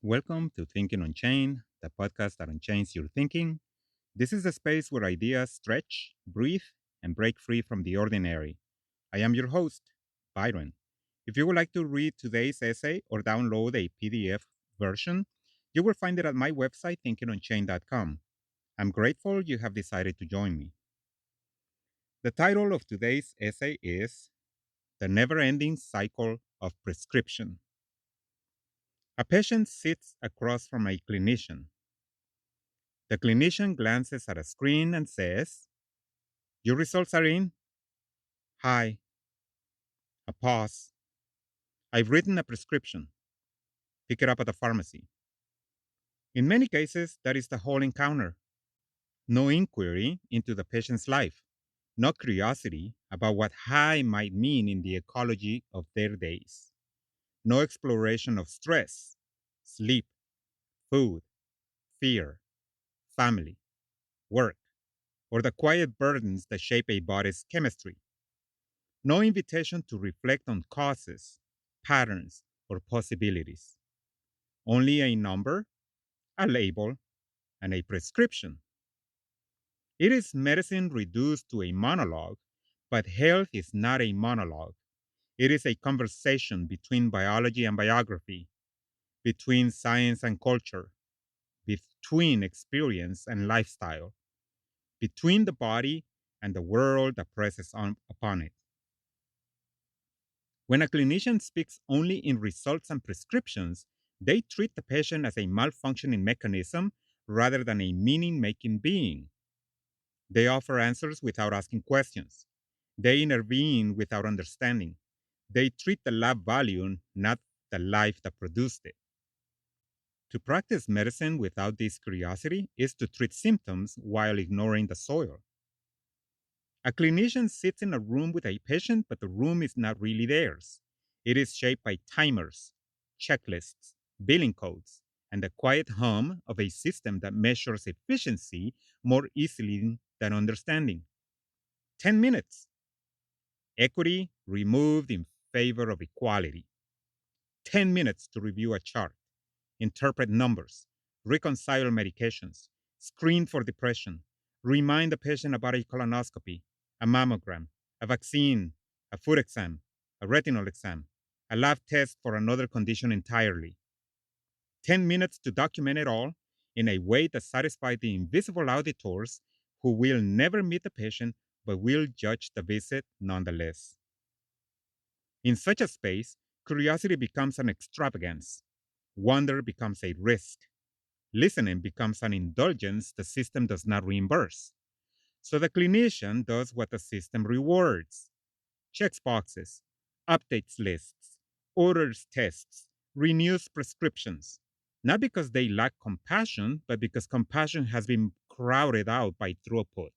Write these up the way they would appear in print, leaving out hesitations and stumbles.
Welcome to Thinking Unchained, the podcast that unchains your thinking. This is a space where ideas stretch, breathe, and break free from the ordinary. I am your host, Byron. If you would like to read today's essay or download a PDF version, you will find it at my website, thinkingunchained.com. I'm grateful you have decided to join me. The title of today's essay is The Never Ending Cycle of Prescription. A patient sits across from a clinician. The clinician glances at a screen and says, "Your results are in." Hi. A pause. "I've written a prescription. Pick it up at the pharmacy." In many cases, that is the whole encounter. No inquiry into the patient's life. No curiosity about what high might mean in the ecology of their days. No exploration of stress, sleep, food, fear, family, work, or the quiet burdens that shape a body's chemistry. No invitation to reflect on causes, patterns, or possibilities. Only a number, a label, and a prescription. It is medicine reduced to a monologue, but health is not a monologue. It is a conversation between biology and biography, between science and culture, between experience and lifestyle, between the body and the world that presses upon it. When a clinician speaks only in results and prescriptions, they treat the patient as a malfunctioning mechanism rather than a meaning making being. They offer answers without asking questions. They intervene without understanding. They treat the lab volume, not the life that produced it. To practice medicine without this curiosity is to treat symptoms while ignoring the soil. A clinician sits in a room with a patient, but the room is not really theirs. It is shaped by timers, checklists, billing codes, and the quiet hum of a system that measures efficiency more easily than understanding. 10 minutes. Equity removed in favor of equality. 10 minutes to review a chart, interpret numbers, reconcile medications, screen for depression, remind the patient about a colonoscopy, a mammogram, a vaccine, a food exam, a retinal exam, a lab test for another condition entirely. 10 minutes to document it all in a way that satisfies the invisible auditors who will never meet the patient but will judge the visit nonetheless. In such a space, curiosity becomes an extravagance, wonder becomes a risk, listening becomes an indulgence the system does not reimburse. So the clinician does what the system rewards: checks boxes, updates lists, orders tests, renews prescriptions. Not because they lack compassion, but because compassion has been crowded out by throughput.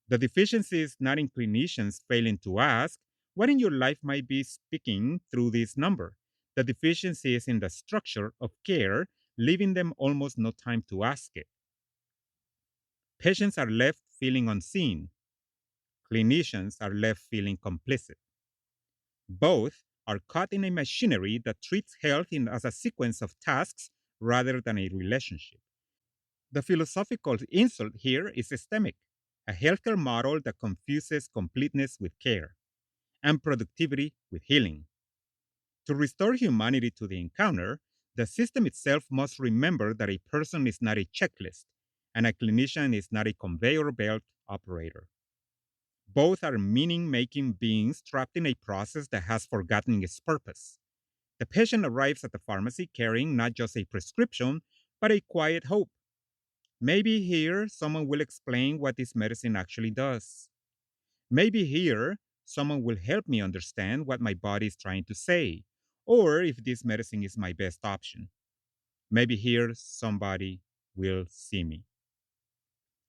The deficiency is not in clinicians failing to ask, what in your life might be speaking through this number? The deficiency is in the structure of care, leaving them almost no time to ask it. Patients are left feeling unseen. Clinicians are left feeling complicit. Both are caught in a machinery that treats health as a sequence of tasks rather than a relationship. The philosophical insult here is systemic, a healthcare model that confuses completeness with care and productivity with healing. To restore humanity to the encounter, the system itself must remember that a person is not a checklist and a clinician is not a conveyor belt operator. Both are meaning making beings trapped in a process that has forgotten its purpose. The patient arrives at the pharmacy carrying not just a prescription, but a quiet hope. Maybe here someone will explain what this medicine actually does. Maybe here someone will help me understand what my body is trying to say, or if this medicine is my best option. Maybe here somebody will see me.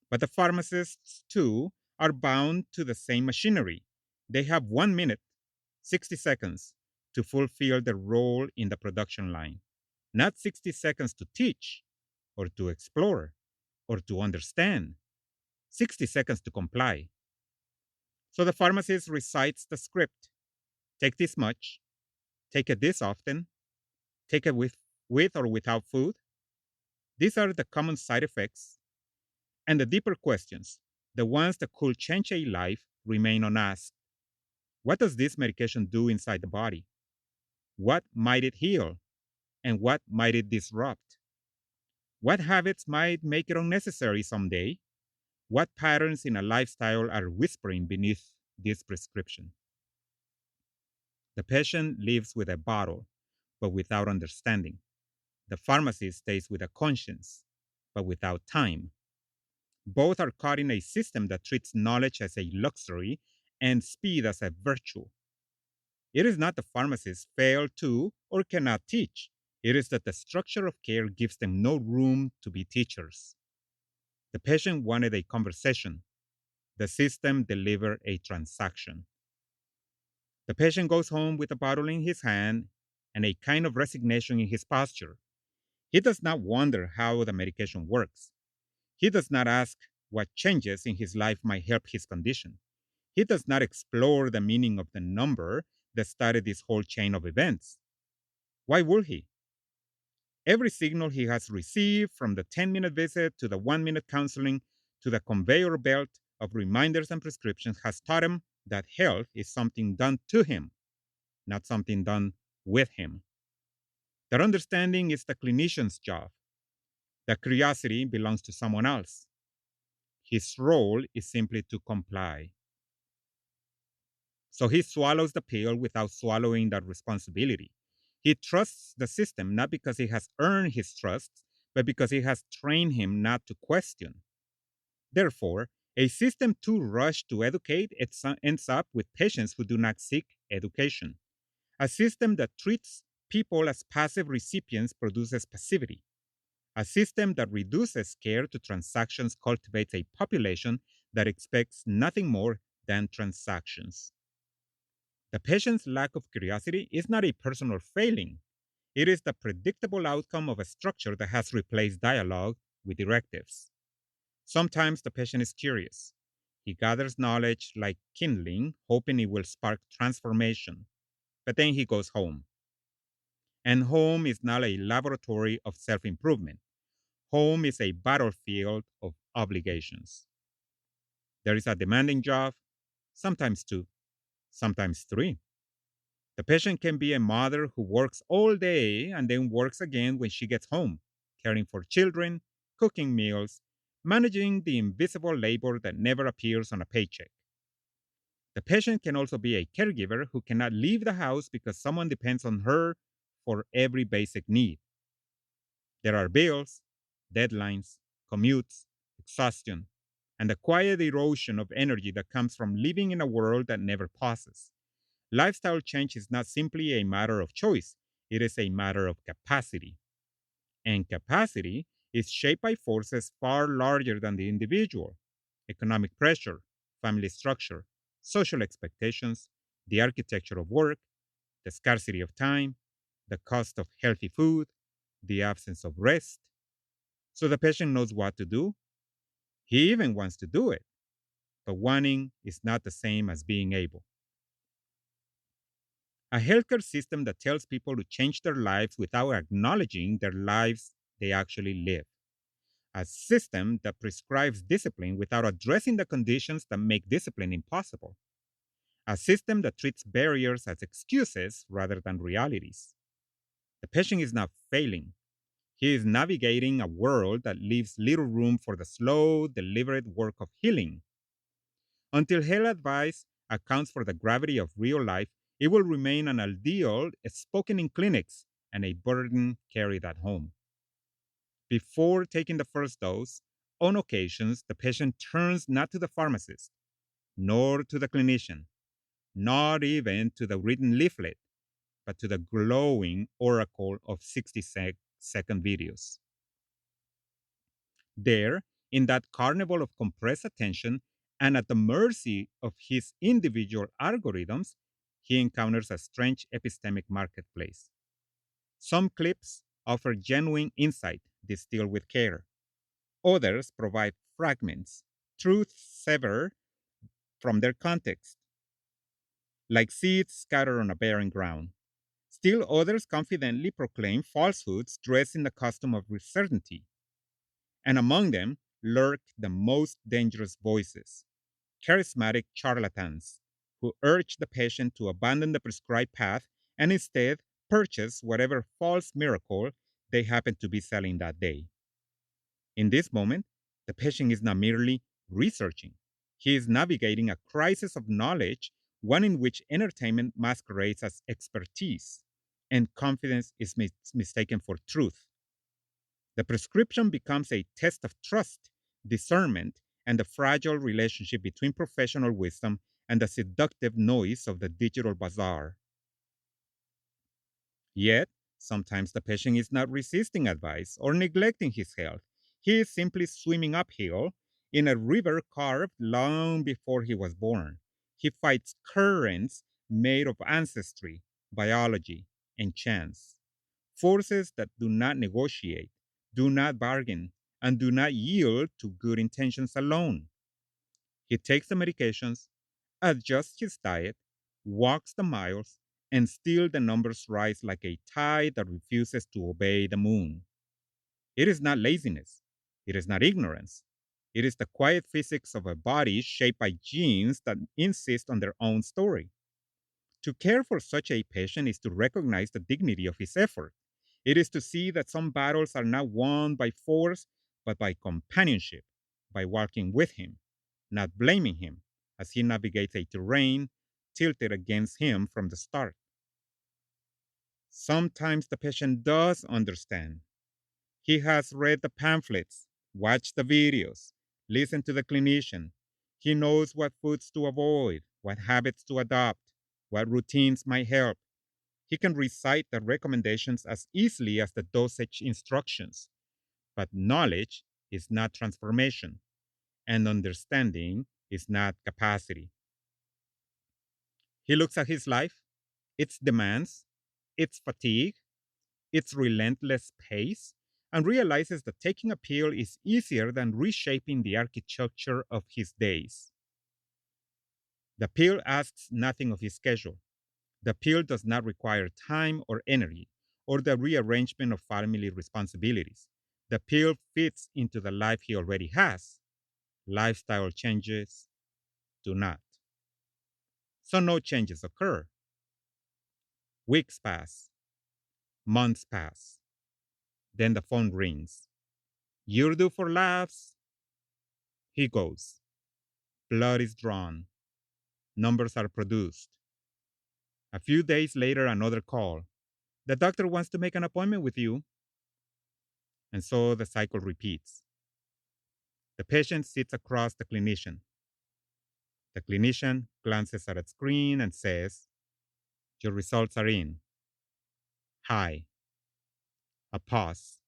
But the pharmacists, too, are bound to the same machinery. They have 1 minute, 60 seconds to fulfill their role in the production line, not 60 seconds to teach or to explore or to understand, 60 seconds to comply. So the pharmacist recites the script: take this much, take it this often, take it with with or without food? These are the common side effects, and the deeper questions, the ones that could change a life, remain unasked. What does this medication do inside the body? What might it heal? And what might it disrupt? What habits might make it unnecessary someday? What patterns in a lifestyle are whispering beneath this prescription? The patient lives with a bottle, but without understanding. The pharmacist stays with a conscience, but without time. Both are caught in a system that treats knowledge as a luxury and speed as a virtue. It is not the pharmacists fail to or cannot teach. It is that the structure of care gives them no room to be teachers. The patient wanted a conversation. The system delivered a transaction. The patient goes home with a bottle in his hand and a kind of resignation in his posture. He does not wonder how the medication works. He does not ask what changes in his life might help his condition. He does not explore the meaning of the number that started this whole chain of events. Why would he? Every signal he has received, from the 10-minute visit to the 1-minute counseling to the conveyor belt of reminders and prescriptions, has taught him that health is something done to him, not something done with him. That understanding is the clinician's job. That curiosity belongs to someone else. His role is simply to comply. So he swallows the pill without swallowing that responsibility. He trusts the system not because he has earned his trust, but because he has trained him not to question. Therefore, a system too rushed to educate ends up with patients who do not seek education. A system that treats people as passive recipients produces passivity. A system that reduces care to transactions cultivates a population that expects nothing more than transactions. The patient's lack of curiosity is not a personal failing. It is the predictable outcome of a structure that has replaced dialogue with directives. Sometimes the patient is curious. He gathers knowledge like kindling, hoping it will spark transformation. But then he goes home. And home is not a laboratory of self improvement. Home is a battlefield of obligations. There is a demanding job, sometimes two, sometimes three. The patient can be a mother who works all day and then works again when she gets home, caring for children, cooking meals, managing the invisible labor that never appears on a paycheck. The patient can also be a caregiver who cannot leave the house because someone depends on her for every basic need. There are bills, deadlines, commutes, exhaustion, and the quiet erosion of energy that comes from living in a world that never pauses. Lifestyle change is not simply a matter of choice, it is a matter of capacity. And capacity is shaped by forces far larger than the individual: economic pressure, family structure, social expectations, the architecture of work, the scarcity of time, the cost of healthy food, the absence of rest. So the patient knows what to do. He even wants to do it, but wanting is not the same as being able. A healthcare system that tells people to change their lives without acknowledging their lives they actually live. A system that prescribes discipline without addressing the conditions that make discipline impossible. A system that treats barriers as excuses rather than realities. The patient is not failing. He is navigating a world that leaves little room for the slow, deliberate work of healing. Until health advice accounts for the gravity of real life, it will remain an ideal spoken in clinics and a burden carried at home. Before taking the first dose, on occasions, the patient turns not to the pharmacist, nor to the clinician, not even to the written leaflet, but to the glowing oracle of 60-second videos. There, in that carnival of compressed attention and at the mercy of his individual algorithms, he encounters a strange epistemic marketplace. Some clips offer genuine insight distilled with care. Others provide fragments, truths severed from their context, like seeds scattered on a barren ground. Still others confidently proclaim falsehoods dressed in the costume of certainty. And among them lurk the most dangerous voices, charismatic charlatans who urge the patient to abandon the prescribed path and instead purchase whatever false miracle they happen to be selling that day. In this moment, the patient is not merely researching, he is navigating a crisis of knowledge, one in which entertainment masquerades as expertise and confidence is mistaken for truth. The prescription becomes a test of trust, discernment, and the fragile relationship between professional wisdom and the seductive noise of the digital bazaar. Yet, sometimes the patient is not resisting advice or neglecting his health. He is simply swimming uphill in a river carved long before he was born. He fights currents made of ancestry, biology, and chance, forces that do not negotiate, do not bargain, and do not yield to good intentions alone. He takes the medications, adjusts his diet, walks the miles, and still the numbers rise like a tide that refuses to obey the moon. It is not laziness. It is not ignorance. It is the quiet physics of a body shaped by genes that insist on their own story. To care for such a patient is to recognize the dignity of his effort. It is to see that some battles are not won by force, but by companionship, by walking with him, not blaming him as he navigates a terrain tilted against him from the start. Sometimes the patient does understand. He has read the pamphlets, watched the videos, listened to the clinician. He knows what foods to avoid, what habits to adopt, what routines might help. He can recite the recommendations as easily as the dosage instructions. But knowledge is not transformation, and understanding is not capacity. He looks at his life, its demands, its fatigue, its relentless pace, and realizes that taking a pill is easier than reshaping the architecture of his days. The pill asks nothing of his schedule. The pill does not require time or energy or the rearrangement of family responsibilities. The pill fits into the life he already has. Lifestyle changes do not. So no changes occur. Weeks pass, months pass. Then the phone rings. You're due for labs. He goes. Blood is drawn. Numbers are produced. A few days later, another call. The doctor wants to make an appointment with you. And so the cycle repeats. The patient sits across the clinician. The clinician glances at a screen and says, your results are in. Hi. A pause.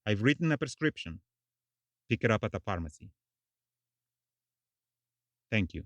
I've written a prescription. Pick it up at the pharmacy. Thank you.